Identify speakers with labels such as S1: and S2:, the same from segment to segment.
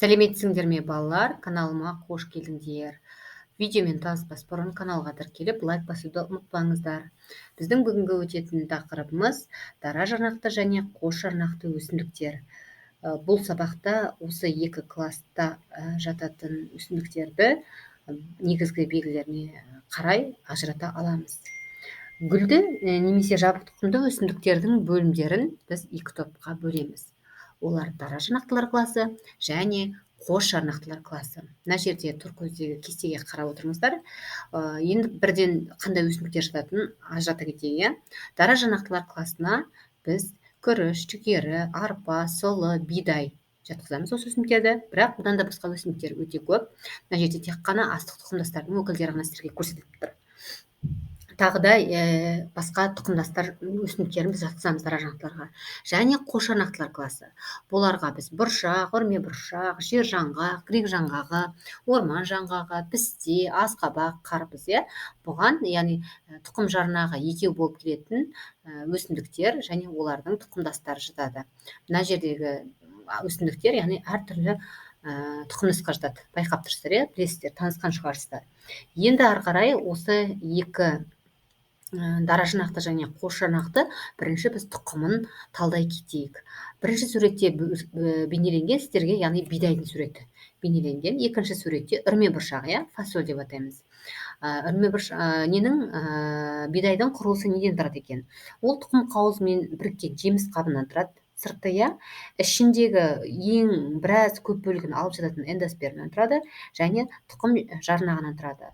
S1: Сәлеметсіңдер ме балалар, каналыма қош келдіңдер. Видеомен таныспас бұрын каналға тіркеліп лайк басуды ұмытпаңыздар. Біздің бүгінгі өтетін тақырыбымыз дара жарнақты және қос жарнақты өсімдіктер. Бұл сабақта осы екі класста жататын өсімдіктерді негізгі белгілеріне қарай ажырата аламыз. Гүлді немесе жабық тұқымды өсімдіктердің бөлімдерін біз екі топқа бөлеміз. Олар дара жарнақтылар класы және қос жарнақтылар класы. Мына жерде тұр көздегі кестеге қарап отырыңыздар. Енді бірден қандай өсімдіктер жататынын ажырата кетейін. Дара жарнақтылар класына біз күріш, жүгері, арпа, сұлы, бидай жатқызамыз осы өсімдіктерді. Бірақ бұдан да басқа өсімдіктер өте көп. Мына жерде тек қана астық тұқымдастардың өкілдері ғана сіздерге көрсетіліп тұр. Тағы да басқа тұқымдастар өсімдіктерін біз жатқызамыз дара жарнақтыларға. Және қос жарнақтылар класы. Бұларға біз бұршақ, үрме бұршақ, жер жаңғақ, грек жаңғағы, орман жаңғағы, пісте, асқабақ, қарбыз. Бұған, яғни тұқым жарнағы екеу болып келетін өсімдіктер және олардың тұқымдастары жатады. Мына жердегі өсімдіктер, яғни әртүрлі тұқымдасқа жатады. Байқап тұрсыздар, білесіздер, танысқан шығарсыздар. Енді ары қарай осы екі дара жарнақты және қос жарнақты бірінші біз тұқымын талдай кетейік. Бірінші суретте бейнеленген сіздерге, яғни бидайдың суреті бейнеленген. Екінші суретте үрме бұршақ, фасоль деп атаймыз. Үрме бұршақ бидайдың құрылысы неден тұрады екен? Ол тұқым қауызымен біріккен жеміс қабынан тұрады. Сыртты, ішіндегі ең біраз көп бөлігін алып жататын эндоспермнан тұрады және тұқым жарнағынан тұрады.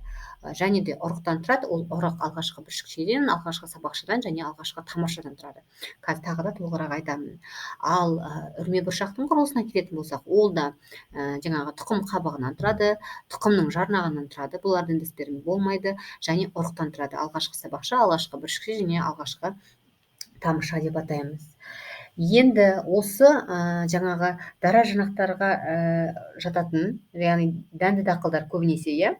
S1: Және де ұрықтан тұрады. Ол ұрық алғашқы бүршікшеден, алғашқы сабақшадан және алғашқы тамыршадан тұрады. Қазір тағы да толығырақ айтамын. Ал үрме бұршақтың құрылысына келетін болсақ, ол да жаңағы тұқым қабығынан тұрады, тұқымның жарнағынан тұрады. Бұлардың эндоспермі болмайды және ұрықтан тұрады. Алғашқы сабақша, алғашқы бүршікше және алғашқы тамырша деп атаймыз. Енді осы жаңағы дара жарнақтарға жататын, яғни дәнді дақылдар көбінесе,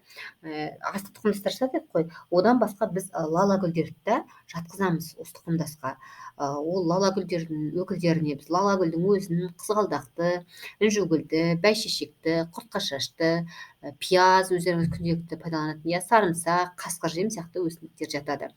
S1: астық тұқымдастар жатады қой. Одан басқа біз лала гүлдерді де жатқызамыз осы тұқымдасқа. Ол лала гүлдердің өкілдеріне біз лала гүлдің өзін, қызғалдақты, інжугүлді, бәйшешекті, құртқа шашты, пияз өздеріңіз күнделікті пайдаланатын, сарымсақ, қасқыр жем сияқты өсімдіктер жатады.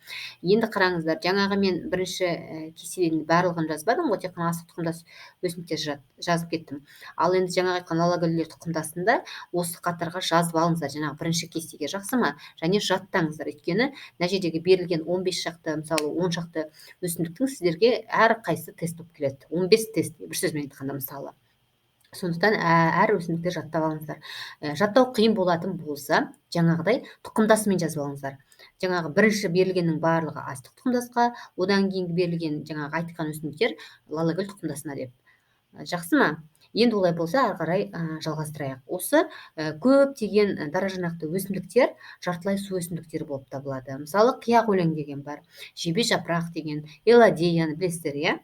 S1: Енді қараңыздар, жаңағы мен бірінші кестеден барлығын жазбадым ғой, тек қана астық тұқымдас өсімдіктер жазып кеттім. Ал енді жаңағы айтқан лала гүлдер тұқымдасында осы қатарға жазып алыңыздар, жаңағы бірінші кестеге, жақсы ма? Және жаттаңыздар, өйткені мына жердегі берілген 15 шақты, мысалы 10 шақты өсімдіктің сіздерге әр қайсысы тест болып келеді. 15 тест, бір сөзбен айтқанда мысалы. Сондықтан әр өсімдікті жаттап алыңыздар. Жаттау қиын болатын болса, жаңағыдай тұқымдасымен жазып алыңыздар. Жаңағы бірінші берілгеннің барлығы астық тұқымдасқа, одан кейінгі берілген жаңағы айтқан өсімдіктер лала гүл тұқымдасына деп. Жақсы ма? Енді олай болса, ары қарай жалғастырайық. Осы көптеген дара жарнақты өсімдіктер жартылай су өсімдіктері болып табылады. Мысалы, қияқ өлең деген бар, жебе жапырақ деген, элодеяны білесіздер,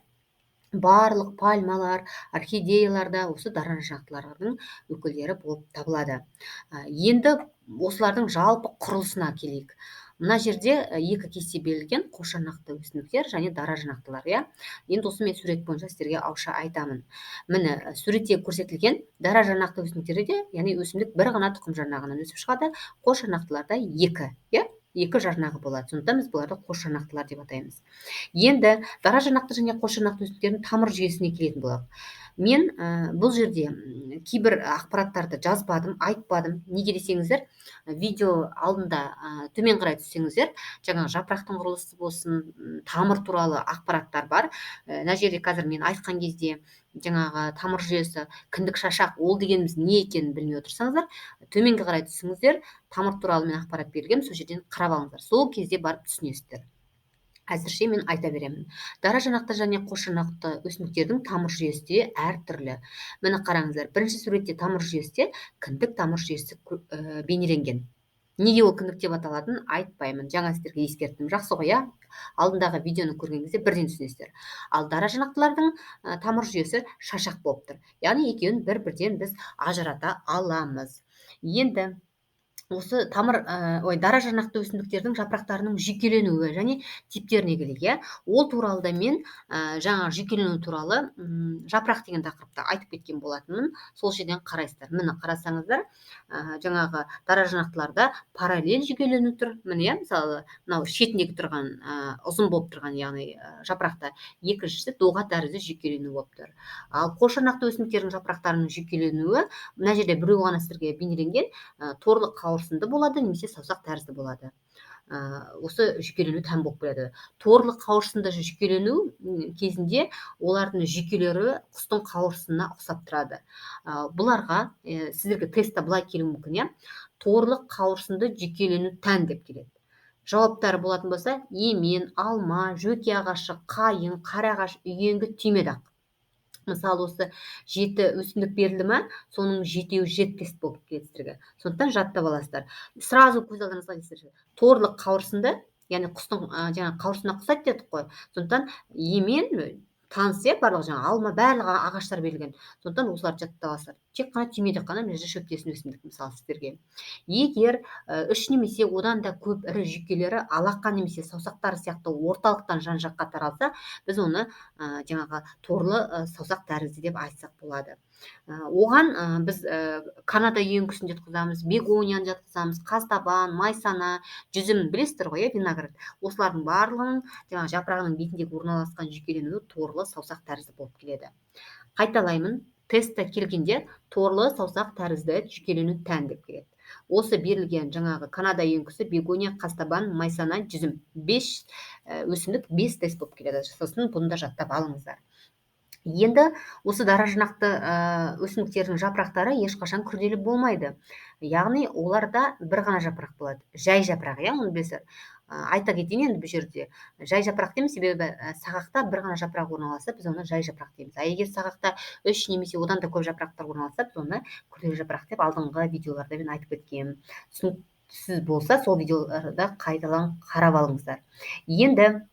S1: барлық пальмалар, орхидеяларда осы дара жарнақтылардың өкілдері болып табылады. Енді осылардың жалпы құрылысына келейік. Мына жерде екі кесте берілген, қос жарнақты өсімдіктер және дара жарнақтылар. Енді осы мен сурет бойынша сіздерге ауызша айтамын. Міне суретте көрсетілген дара жарнақты өсімдіктерде, яғни өсімдік бір ғана тұқым жарнағынан өсіп шығады, қос жарнақтыларда екі жарнағы болады. Сондықтан біз бұларды қос жарнақтылар деп атаймыз. Енді дара жарнақты және қос жарнақты өсімдіктердің тамыр жүйесіне келетін болайық. Мен бұл жерде кейбір ақпараттарды жазбадым, айтпадым. Неге десеңіздер, видео алдында төмен қарай түссеңіздер, жаңағы жапырақтың құрылысы болсын, тамыр туралы ақпараттар бар. Мына жерде қазір мен айтқан кезде жаңағы тамыр жүйесі, кіндік шашақ, ол дегеніміз не екенін білмей отырсаңыздар, төменге қарай түссеңіздер, тамыр туралы мен ақпарат берілген, сол жерден қарап алыңыздар. Сол кезде барып түсінесіздер. Әзірше мен айта беремін. Дара жарнақты және қос жарнақты өсімдіктердің тамыр жүйесі де әртүрлі. Міне қараңыздар, бірінші суретте тамыр жүйесі, кіндік тамыр жүйесі бейнеленген. Неге ол кіндік деп аталатынын айтпаймын, жаңа сіздерге ескерттім. Жақсы ғой, алдындағы видеоны көрген кезде бірден түсінесіздер. Ал дара жарнақтылардың тамыр жүйесі шашақ болып тұр. Яғни екеуін бір-бірден біз ажырата аламыз. Енді осы дара жарнақты өсімдіктердің жапырақтарының жүйкеленуі және типтеріне келейік, иә. Ол туралы да мен жаңағы жүйкелену туралы жапырақ деген тақырыпта айтып кеткен болатынмын. Сол жерден қарайсыздар. Міне қарасаңыздар, жаңағы дара жарнақтыларда параллель жүйкелену тұр. Міне, иә, мысалы, мынау шетіндегі тұрған ұзын болып тұрған, яғни жапырақта, екіншісі доға тәрізді жүйкелену болып тұр. Ал қос жарнақты өсімдіктердің жапырақтарының жүйкеленуі мына жерде біреу ғана сіздерге бейнеленген, торлы қауырсынды болады, немесе саусақ тәрізді болады. Осы жүйкелену тән болып келеді. Торлы қауырсынды жүйкелену кезінде олардың жүйкелері құстың қауырсынына ұқсап тұрады. Бұларға сіздерге тестта былай келуі мүмкін, иә. Торлы қауырсынды жүйкелену тән деп келеді. Жауаптары болатын болса: емен, алма, жөке ағашы, қайың, қарағаш, үйеңкі, түймедақ. Мысалы, осы 7 өсімдік берілді ма, соның 7-еуі тест болып келеді сіздерге. Сондықтан жаттап аласыздар. Сразу көз алдарыңызға елестетіңіздер. Торлы қауырсынды, яғни құстың жаңағы қауырсынына ұқсайды дедік қой. Сондықтан емен таныс, иә, барлығы жаңағы алма, барлығы ағаштар берілген. Сондықтан осыларды жаттап аласыздар. Тек қана түймедақ қана мына жерде шөптесін өсімдік, мысалы, сіздерге. Егер 3 немесе одан да көп ірі жүйкелері алақан немесе саусақтары сияқты орталықтан жан-жаққа таралса, біз оны жаңағы торлы саусақ тәрізді деп айтсақ болады. Оған біз Канада үйеңкісін жатқызамыз, бегонияны жатқызамыз, қазтабан, майсана, жүзім, білесіздер ғой, иә, виноград. Осылардың барлығының жаңағы жапырағының бетіндегі орналасқан жүйкеленуі торлы саусақ тәрізді болып келеді. Қайталаймын, тестта келгенде торлы саусақ тәрізді жүйкелену тән деп келеді. Осы берілген жаңағы Канада үйеңкісі, бегония, қазтабан, майсана, жүзім, 5 өсімдік 5 тест болып келеді. Сосын бұны да жаттап алыңыздар. Енді осы дара жарнақты өсімдіктердің жапырақтары ешқашан күрделі болмайды. Яғни оларда бір ғана жапырақ болады. Жай жапырақ, иә, оны білесіздер. Айта кетейін енді бұл жерде. Жай жапырақ дейміз, себебі сағақта бір ғана жапырақ орналасса, біз оны жай жапырақ дейміз. Егер сағақта 3 немесе одан да көп жапырақтар орналасса, біз оны күрделі жапырақ деп алдыңғы видеоларда мен айтып кеткенмін. Түсініксіз болса, сол видеоларда қайталап қарап алыңыздар. Енді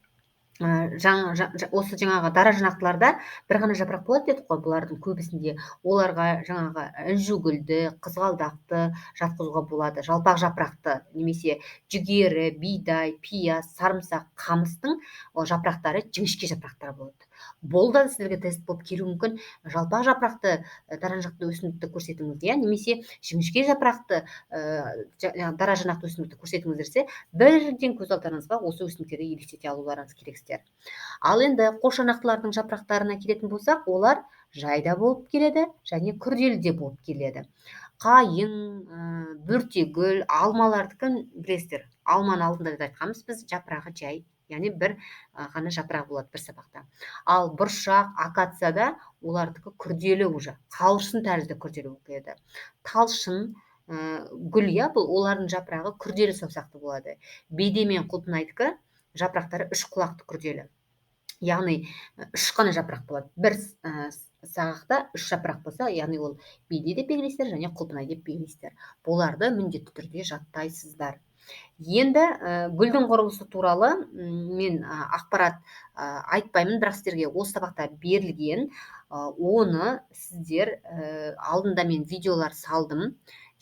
S1: осы жаңағы дара жарнақтыларда бір ғана жапырақ болады дедік қой. Бұлардың көбісінде оларға жаңағы інжугүлді, қызғалдақты жатқызуға болады. Жалпақ жапырақты немесе жүгері, бидай, пияз, сарымсақ, қамыстың жапырақтары жіңішке жапырақтар болады. Бұл да сіздерге тест болып келуі мүмкін. Жалпақ жапырақты дара жарнақты өсімдікті көрсетіңіз, иә, немесе жіңішке жапырақты дара жарнақты өсімдікті көрсетіңіздерсе, бірден көз алдарыңызға осы өсімдіктерді елестете алуларыңыз керек. Ал енді қос жарнақтылардың жапырақтарына келетін болсақ, олар жайда болып келеді және күрделі де болып келеді. Қайың, бөртегүл, алмалардікін білесіздер. Алманы алдында да айтқанбыз біз, жапырағы жай, яғни бір ғана жапырақ болады бір сабақта. Ал бұршақ, акацияда олардікі күрделі уже, қауырсын тәрізді күрделі болып келеді. Талшын, гүл, иә, бұл олардың жапырағы күрделі саусақты болады. Бейде мен құлпынайдікі жапырақтары 3 құлақты күрделі. Яғни 3 қана жапырақ болады. Бір сағақта 3 жапырақ болса, яғни ол бейде деп белгілейсіздер және құлпынай деп белгілейсіздер. Бұларды міндетті түрде жаттайсыздар. Енді гүлдің құрылысы туралы мен ақпарат айтпаймын, бірақ сіздерге осы сабақта берілген, оны сіздер алдында мен видеолар салдым.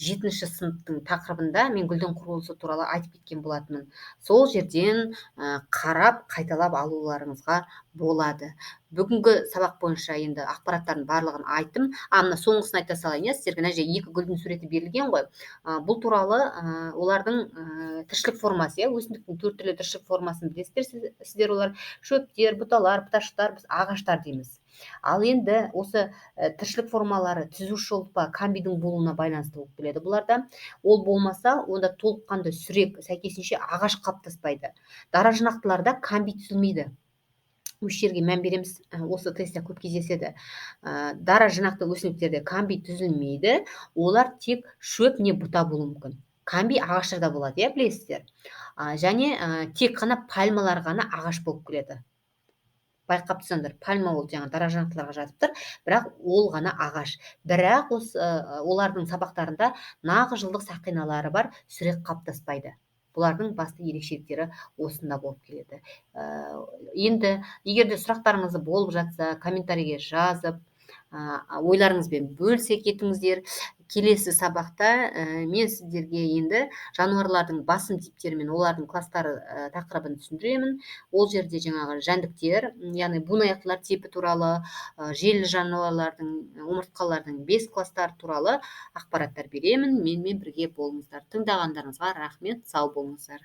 S1: 7-ші сыныптың тақырыбында мен гүлдің құрылысы туралы айтып кеткен болатынмын. Сол жерден қарап, қайталап алуларыңызға болады. Бүгінгі сабақ бойынша енді ақпараттардың барлығын айттым. Мына соңғысын айта салайын, сіздерге мына жерде 2 гүлдің суреті берілген ғой. Бұл туралы олардың тіршілік формасы, өсімдіктің 4 түрлі тіршілік формасын білесіздер сіздер. Олар шөптер, бұталар, бұташтар, біз ағаштар дейміз. Ал енді осы тіршілік формалары түзуші ұлпа, камбийдің болуына байланысты болып келеді бұларда. Ол болмаса, онда толыққанды сүрек, сәйкесінше ағаш қалыптаспайды. Дара жарнақтыларда камбий түзілмейді. Осы жерге мән береміз, осы тестте көп кездеседі. Дара жарнақты өсімдіктерде камбий түзілмейді, олар тек шөп не бұта болуы мүмкін. Камбий ағаштарда болады, иә, білесіздер. Және тек қана пальмалар ғана ағаш болып келеді. Байқап тұрсаңдар, пальма ол жаңа дара жарнақтыларға жатып тұр, бірақ ол ғана ағаш. Бірақ олардың сабақтарында нағыз жылдық сақиналары бар, сүрек қалыптаспайды. Бұлардың басты ерекшеліктері осында болып келеді. Енді егерде сұрақтарыңыз болып жатса, комментарийге жазып, ойларыңызбен бөлісе кетіңіздер. келесі сабақта мен сіздерге енді жануарлардың басым типтері мен олардың класстары тақырыбын түсіндіремін. Ол жерде жаңағы жәндіктер, яғни буынаяқтылар типі туралы, желі жануарлардың, омыртқалардың 5 класстары туралы ақпараттар беремін. Менімен бірге болыңыздар. Тыңдағандарыңызға рахмет, сау болыңыздар.